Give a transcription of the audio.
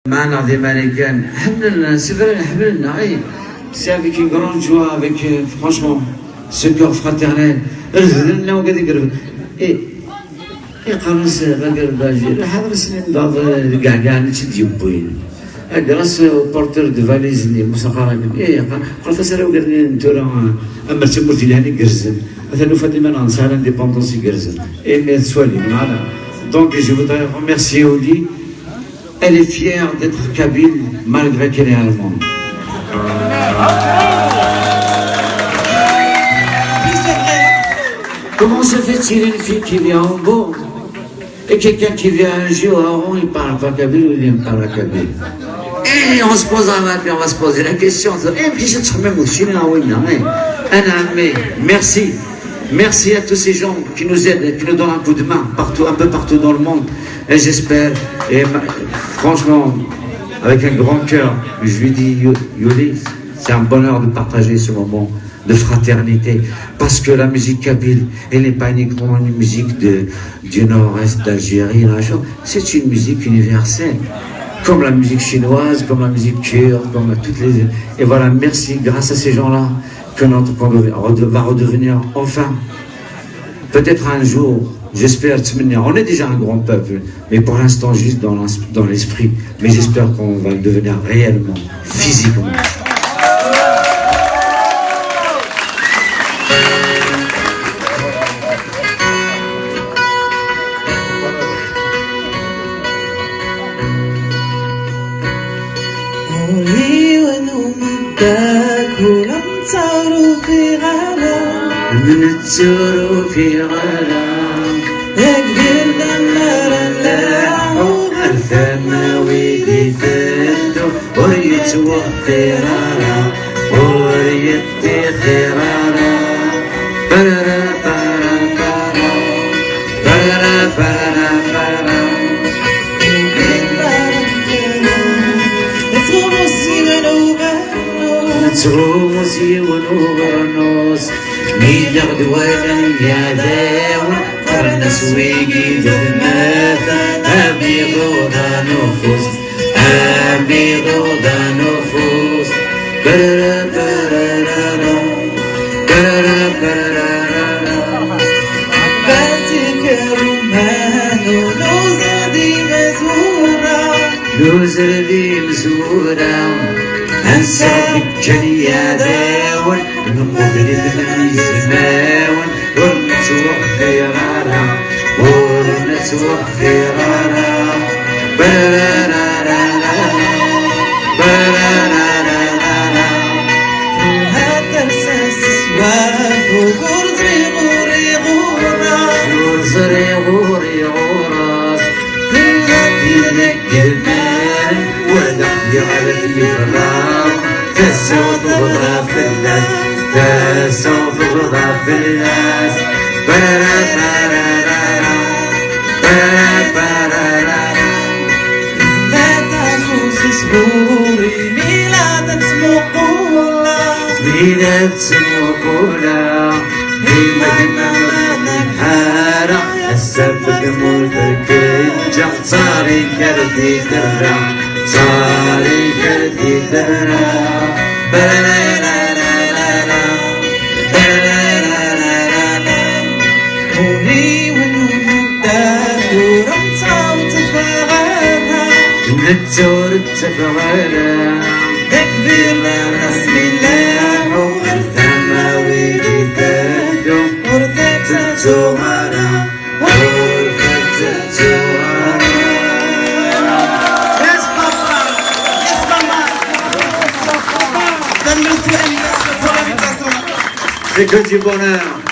معنا des Américains. C'est vrai, c'est avec une grande joie, avec franchement ce cœur fraternel. Et قرص غير باجي حضر سنين بعض كاع نشد يبوين جراس بورتر دو فاليز اللي مسخره قلت سراو قال لي انت راه اما تمرتي لهاني كرزن مثلا فاطمه نصار انديبوندونس كرزن اي مي سوالي معنا دونك جو فودري remercier Oli. Elle est fière d'être kabyle malgré qu'elle est allemande. Comment se fait-il une fille qui vient en Hambourg et quelqu'un qui vient un jour à Oran, il parle pas kabyle ou il n'aime pas la kabyle? Et on se posera maintenant, on va se poser la question. Merci. Merci à tous ces gens qui nous aident, qui nous donnent un coup de main partout, un peu partout dans le monde. Et j'espère, et franchement, avec un grand cœur, je lui dis, Yoli, c'est un bonheur de partager ce moment de fraternité, parce que la musique kabyle, elle n'est pas uniquement une musique du nord-est d'Algérie, c'est une musique universelle, comme la musique chinoise, comme la musique kurde, comme toutes les... Et voilà, merci, grâce à ces gens-là, que notre Congo va redevenir enfin, peut-être un jour, j'espère, on est déjà un grand peuple, mais pour l'instant juste dans l'esprit, mais j'espère qu'on va le devenir réellement, physiquement. نتسورو في غرام كبير دمر اللاحو الثماوي دي تدو وريت وخيرارا وريت خيرارا برارا برارا برارا برارا برارا نتغوصي ونغرنوس ميلا غدوانا يا داون قرنا سويقي دماثا أبي غوضا نفوس أبي غوضا نفوس برارا برارا برارا برارا باسك رومانو نوزردي مزورا نوزردي مزورا أنسى بك يا داون نقول الزمان ورنت وخيرارا ورنت وخيرارا برارارا برارارا هذا رساس سواف وقرزري غوري غورا قرزري غوري غوراس دينك المال ودحي على الفراق تسوط وضع في الناس تسوط وضع في الناس برارا برارا برارا برارا لا تعفوز سبوري ميلاد سموقولا ميلاد سموقولا هيما نحارة السفك مرتكجة صاري كردي درة صاري كردي درة نتزور التفغيرة تكبير بسم الله والثماوي تدو ورثة الزهرة ورثة الزهرة. Yes papa, yes mama. Donne-nous tout un pour l'invitation. C'est que du bonheur.